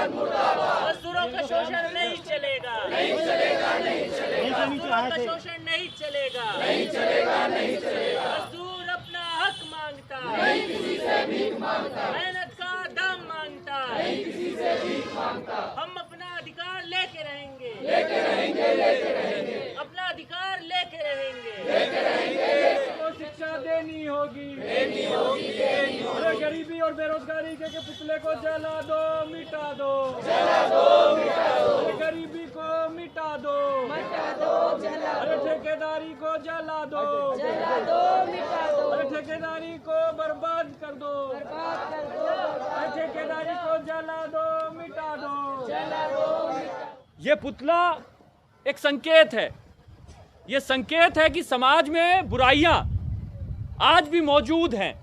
मजदूरों का शोषण नहीं चलेगा, मजदूरों का शोषण नहीं चलेगा, मजदूर अपना हक मांगता, मेहनत का दाम मांगता, हम अपना अधिकार लेके रहेंगे, अपना अधिकार लेके रहेंगे। तो शिक्षा देनी होगी, अरे गरीबी और बेरोजगारी के पुतले को जला दो, मिटा दो, अरे गरीबी को मिटा दो, अरे ठेकेदारी को जला दो, अरे ठेकेदारी को बर्बाद कर दो, अरे ठेकेदारी को जला दो, मिटा दो। ये पुतला एक संकेत है, ये संकेत है कि समाज में बुराइयां आज भी मौजूद हैं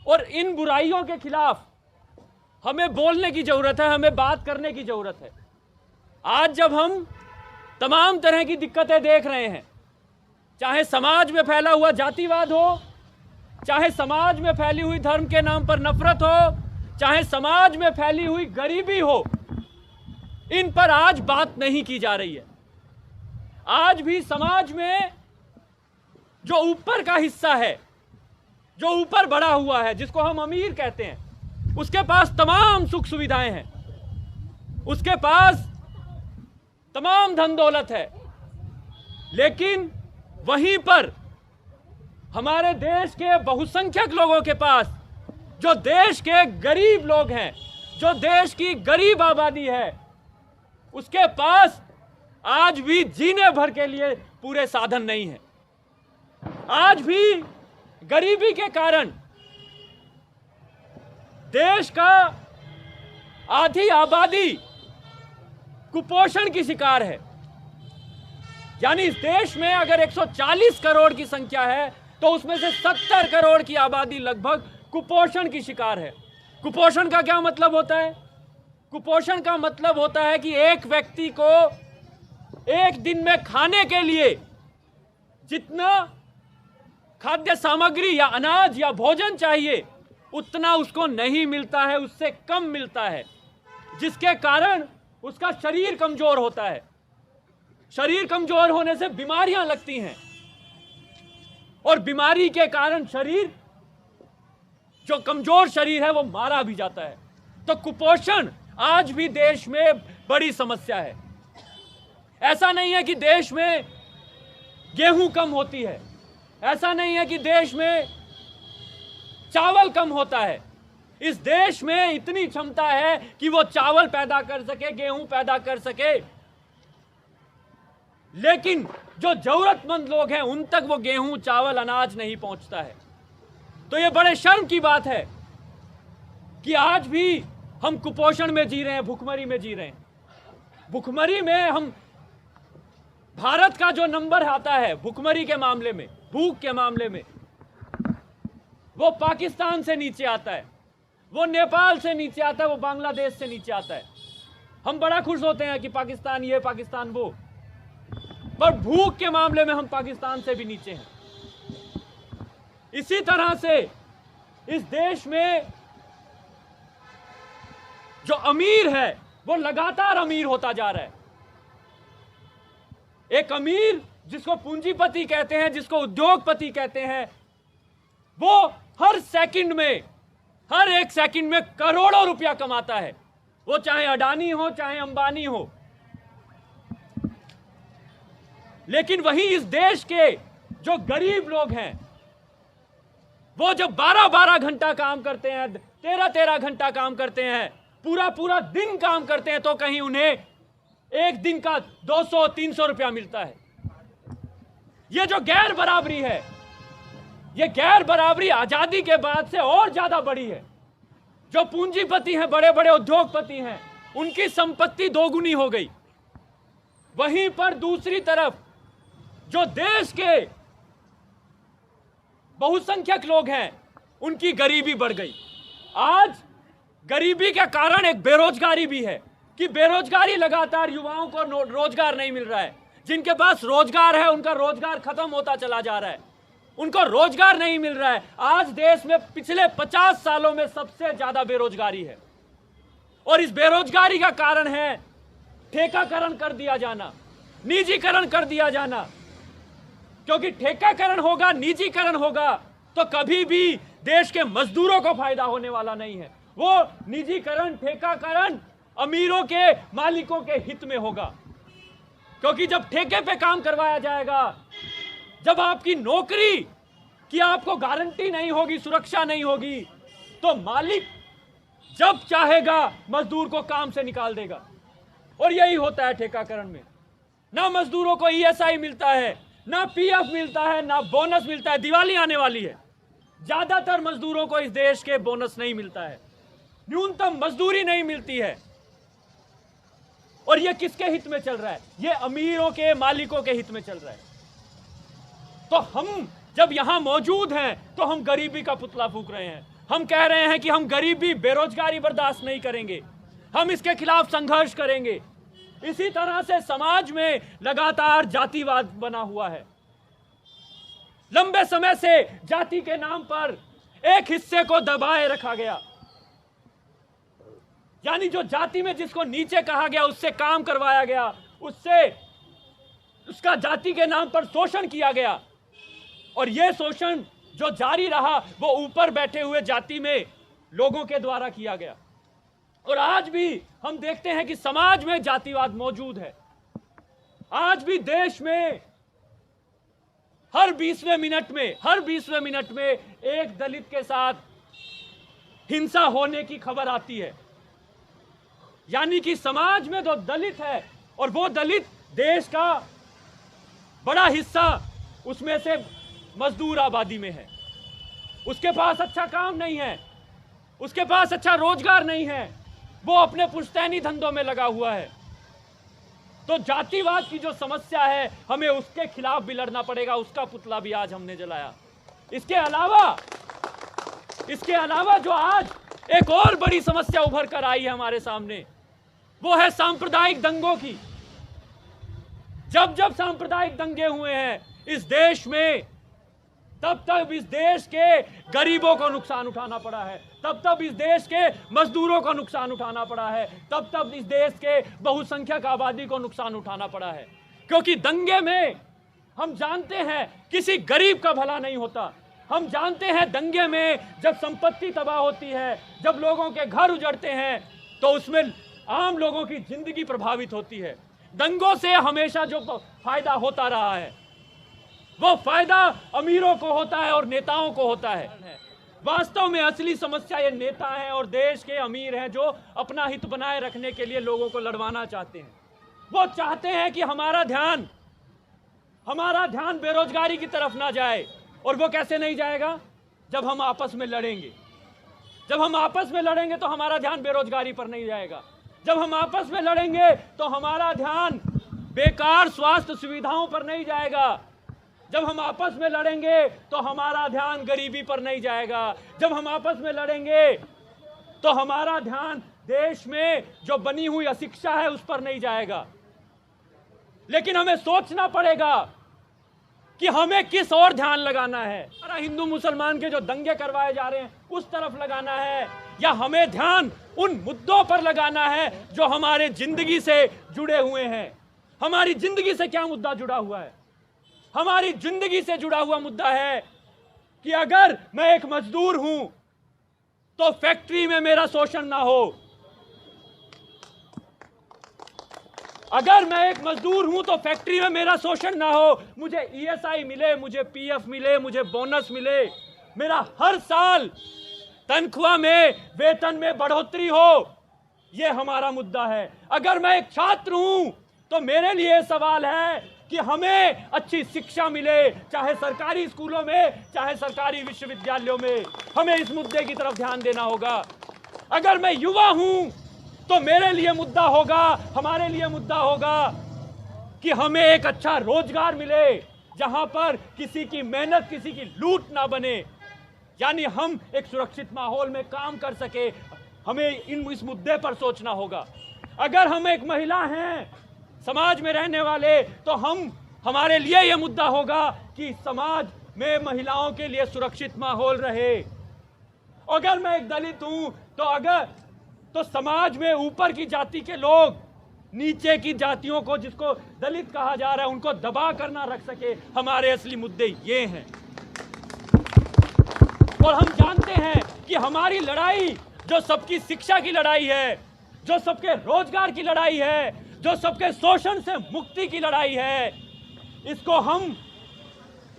और इन बुराइयों के खिलाफ हमें बोलने की जरूरत है, हमें बात करने की जरूरत है। आज जब हम तमाम तरह की दिक्कतें देख रहे हैं, चाहे समाज में फैला हुआ जातिवाद हो, चाहे समाज में फैली हुई धर्म के नाम पर नफरत हो, चाहे समाज में फैली हुई गरीबी हो, इन पर आज बात नहीं की जा रही है। आज भी समाज में जो ऊपर का हिस्सा है, जो ऊपर बढ़ा हुआ है, जिसको हम अमीर कहते हैं, उसके पास तमाम सुख सुविधाएं हैं, उसके पास तमाम धन दौलत है, लेकिन वहीं पर हमारे देश के बहुसंख्यक लोगों के पास, जो देश के गरीब लोग हैं, जो देश की गरीब आबादी है, उसके पास आज भी जीने भर के लिए पूरे साधन नहीं है। आज भी गरीबी के कारण देश का आधी आबादी कुपोषण की शिकार है। यानी इस देश में अगर 140 करोड़ की संख्या है तो उसमें से 70 करोड़ की आबादी लगभग कुपोषण की शिकार है। कुपोषण का क्या मतलब होता है? कुपोषण का मतलब होता है कि एक व्यक्ति को एक दिन में खाने के लिए जितना खाद्य सामग्री या अनाज या भोजन चाहिए उतना उसको नहीं मिलता है, उससे कम मिलता है, जिसके कारण उसका शरीर कमजोर होता है। शरीर कमजोर होने से बीमारियां लगती हैं और बीमारी के कारण शरीर, जो कमजोर शरीर है, वो मारा भी जाता है। तो कुपोषण आज भी देश में बड़ी समस्या है। ऐसा नहीं है कि देश में गेहूं कम होती है, ऐसा नहीं है कि देश में चावल कम होता है। इस देश में इतनी क्षमता है कि वो चावल पैदा कर सके, गेहूं पैदा कर सके, लेकिन जो जरूरतमंद लोग हैं उन तक वो गेहूं, चावल, अनाज नहीं पहुंचता है। तो ये बड़े शर्म की बात है कि आज भी हम कुपोषण में जी रहे हैं, भुखमरी में जी रहे हैं। भुखमरी में हम, भारत का जो नंबर आता है भुखमरी के मामले में, भूख के मामले में, वो पाकिस्तान से नीचे आता है, वो नेपाल से नीचे आता है, वो बांग्लादेश से नीचे आता है। हम बड़ा खुश होते हैं कि पाकिस्तान ये, पाकिस्तान वो, पर भूख के मामले में हम पाकिस्तान से भी नीचे हैं। इसी तरह से इस देश में जो अमीर है वो लगातार अमीर होता जा रहा है। एक अमीर जिसको पूंजीपति कहते हैं, जिसको उद्योगपति कहते हैं, वो हर सेकंड में, हर एक सेकंड में करोड़ों रुपया कमाता है, वो चाहे अडानी हो, चाहे अंबानी हो। लेकिन वहीं इस देश के जो गरीब लोग हैं, वो जब 12-12 घंटा काम करते हैं, 13-13 घंटा काम करते हैं, पूरा दिन काम करते हैं, तो कहीं उन्हें एक दिन का 200-300 रुपया मिलता है। ये जो गैर बराबरी है, ये गैर बराबरी आजादी के बाद से और ज्यादा बढ़ी है। जो पूंजीपति हैं, बड़े बड़े उद्योगपति हैं, उनकी संपत्ति दोगुनी हो गई। वहीं पर दूसरी तरफ जो देश के बहुसंख्यक लोग हैं, उनकी गरीबी बढ़ गई। आज गरीबी के कारण एक बेरोजगारी भी है कि बेरोजगारी, लगातार युवाओं को रोजगार नहीं मिल रहा है। जिनके पास रोजगार है उनका रोजगार खत्म होता चला जा रहा है, उनको रोजगार नहीं मिल रहा है। आज देश में पिछले 50 सालों में सबसे ज्यादा बेरोजगारी है और इस बेरोजगारी का कारण है ठेकाकरण कर दिया जाना, निजीकरण कर दिया जाना। क्योंकि ठेकाकरण होगा, निजीकरण होगा तो कभी भी देश के मजदूरों को फायदा होने वाला नहीं है। वो निजीकरण, ठेकाकरण अमीरों के, मालिकों के हित में होगा। क्योंकि जब ठेके पे काम करवाया जाएगा, जब आपकी नौकरी की आपको गारंटी नहीं होगी, सुरक्षा नहीं होगी, तो मालिक जब चाहेगा मजदूर को काम से निकाल देगा। और यही होता है ठेकाकरण में। ना मजदूरों को ईएसआई मिलता है, ना पीएफ मिलता है, ना बोनस मिलता है। दिवाली आने वाली है, ज्यादातर मजदूरों को इस देश के बोनस नहीं मिलता है, न्यूनतम मजदूरी नहीं मिलती है। और ये किसके हित में चल रहा है? ये अमीरों के, मालिकों के हित में चल रहा है। तो हम जब यहां मौजूद हैं तो हम गरीबी का पुतला फूंक रहे हैं। हम कह रहे हैं कि हम गरीबी, बेरोजगारी बर्दाश्त नहीं करेंगे, हम इसके खिलाफ संघर्ष करेंगे। इसी तरह से समाज में लगातार जातिवाद बना हुआ है। लंबे समय से जाति के नाम पर एक हिस्से को दबाए रखा गया, यानी जो जाति में जिसको नीचे कहा गया उससे काम करवाया गया, उससे उसका जाति के नाम पर शोषण किया गया। और यह शोषण जो जारी रहा वो ऊपर बैठे हुए जाति में लोगों के द्वारा किया गया। और आज भी हम देखते हैं कि समाज में जातिवाद मौजूद है। आज भी देश में हर 20वें मिनट में एक दलित के साथ हिंसा होने की खबर आती है। यानी कि समाज में जो दलित है, और वो दलित देश का बड़ा हिस्सा उसमें से मजदूर आबादी में है, उसके पास अच्छा काम नहीं है, उसके पास अच्छा रोजगार नहीं है, वो अपने पुश्तैनी धंधों में लगा हुआ है। तो जातिवाद की जो समस्या है, हमें उसके खिलाफ भी लड़ना पड़ेगा। उसका पुतला भी आज हमने जलाया। इसके अलावा जो आज एक और बड़ी समस्या उभर कर आई है हमारे सामने, वो है सांप्रदायिक दंगों की। जब जब सांप्रदायिक दंगे हुए हैं इस देश में, तब तब इस देश के गरीबों को नुकसान उठाना पड़ा है, तब तब इस देश के मजदूरों को नुकसान उठाना पड़ा है, तब तब इस देश के बहुसंख्यक आबादी को नुकसान उठाना पड़ा है। क्योंकि दंगे में हम जानते हैं किसी गरीब का भला नहीं होता। हम जानते हैं दंगे में जब संपत्ति तबाह होती है, जब लोगों के घर उजड़ते हैं, तो उसमें आम लोगों की जिंदगी प्रभावित होती है। दंगों से हमेशा जो फायदा होता रहा है वो फायदा अमीरों को होता है और नेताओं को होता है। वास्तव में असली समस्या ये नेता हैं और देश के अमीर हैं जो अपना हित बनाए रखने के लिए लोगों को लड़वाना चाहते हैं। वो चाहते हैं कि हमारा ध्यान बेरोजगारी की तरफ ना जाए। और वो कैसे नहीं जाएगा? जब हम आपस में लड़ेंगे। जब हम आपस में लड़ेंगे तो हमारा ध्यान बेरोजगारी पर नहीं जाएगा। जब हम आपस में लड़ेंगे तो हमारा ध्यान बेकार स्वास्थ्य सुविधाओं पर नहीं जाएगा। जब हम आपस में लड़ेंगे तो हमारा ध्यान गरीबी पर नहीं जाएगा। जब हम आपस में लड़ेंगे तो हमारा ध्यान देश में जो बनी हुई अशिक्षा है उस पर नहीं जाएगा। लेकिन हमें सोचना पड़ेगा कि हमें किस ओर ध्यान लगाना है। हिंदू मुसलमान के जो दंगे करवाए जा रहे हैं उस तरफ लगाना है, या हमें ध्यान उन मुद्दों पर लगाना है जो हमारे जिंदगी से जुड़े हुए हैं। हमारी जिंदगी से क्या मुद्दा जुड़ा हुआ है? हमारी जिंदगी से जुड़ा हुआ मुद्दा है कि अगर मैं एक मजदूर हूं तो फैक्ट्री में मेरा शोषण ना हो। अगर मैं एक मजदूर हूं तो फैक्ट्री में मेरा शोषण ना हो, मुझे ईएसआई मिले, मुझे पीएफ मिले, मुझे बोनस मिले, मेरा हर साल तनख्वाह में, वेतन में बढ़ोतरी हो। यह हमारा मुद्दा है। अगर मैं एक छात्र हूं तो मेरे लिए सवाल है कि हमें अच्छी शिक्षा मिले, चाहे सरकारी स्कूलों में, चाहे सरकारी विश्वविद्यालयों में। हमें इस मुद्दे की तरफ ध्यान देना होगा। अगर मैं युवा हूं तो मेरे लिए मुद्दा होगा, हमारे लिए मुद्दा होगा कि हमें एक अच्छा रोजगार मिले जहां पर किसी की मेहनत, किसी की लूट ना बने, यानी हम एक सुरक्षित माहौल में काम कर सके। हमें इस मुद्दे पर सोचना होगा। अगर हम एक महिला हैं, समाज में रहने वाले, तो हमारे लिए यह मुद्दा होगा कि समाज में महिलाओं के लिए सुरक्षित माहौल रहे। अगर मैं एक दलित हूं तो तो समाज में ऊपर की जाति के लोग नीचे की जातियों को, जिसको दलित कहा जा रहा है, उनको दबा कर ना रख सके। हमारे असली मुद्दे ये हैं। और हम जानते हैं कि हमारी लड़ाई जो सबकी शिक्षा की लड़ाई है, जो सबके रोजगार की लड़ाई है, जो सबके शोषण से मुक्ति की लड़ाई है, इसको हम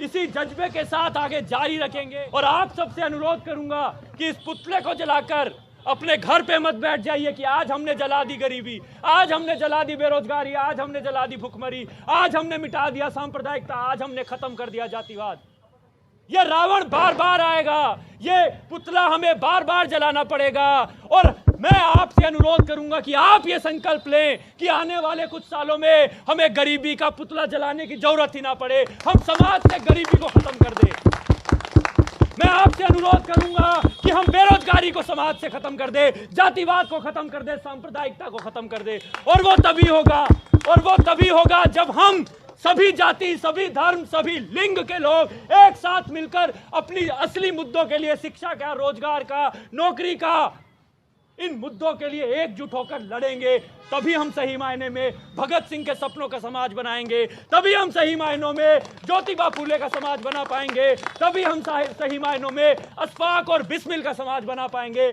इसी जज्बे के साथ आगे जारी रखेंगे। और आप सबसे अनुरोध करूंगा कि इस पुतले को जलाकर अपने घर पे मत बैठ जाइए कि आज हमने जला दी गरीबी, आज हमने जला दी बेरोजगारी, आज हमने जला दी भुखमरी, आज हमने मिटा दिया सांप्रदायिकता, आज हमने खत्म कर दिया जातिवाद। ये रावण बार बार आएगा, ये पुतला हमें बार बार जलाना पड़ेगा। और मैं आपसे अनुरोध करूंगा कि आप ये संकल्प लें कि आने वाले कुछ सालों में हमें गरीबी का पुतला जलाने की जरूरत ही ना पड़े, हम समाज से गरीबी को खत्म कर दें। मैं आपसे अनुरोध करूंगा कि हम बेरोजगारी को समाज से खत्म कर दे, जातिवाद को खत्म कर दे, सांप्रदायिकता को खत्म कर दे। और वो तभी होगा जब हम सभी जाति, सभी धर्म, सभी लिंग के लोग एक साथ मिलकर अपनी असली मुद्दों के लिए, शिक्षा का, रोजगार का, नौकरी का, इन मुद्दों के लिए एकजुट होकर लड़ेंगे। तभी हम सही मायने में भगत सिंह के सपनों का समाज बनाएंगे, तभी हम सही मायनों में ज्योतिबा फूले का समाज बना पाएंगे, तभी हम सही मायनों में अशफाक और बिस्मिल का समाज बना पाएंगे।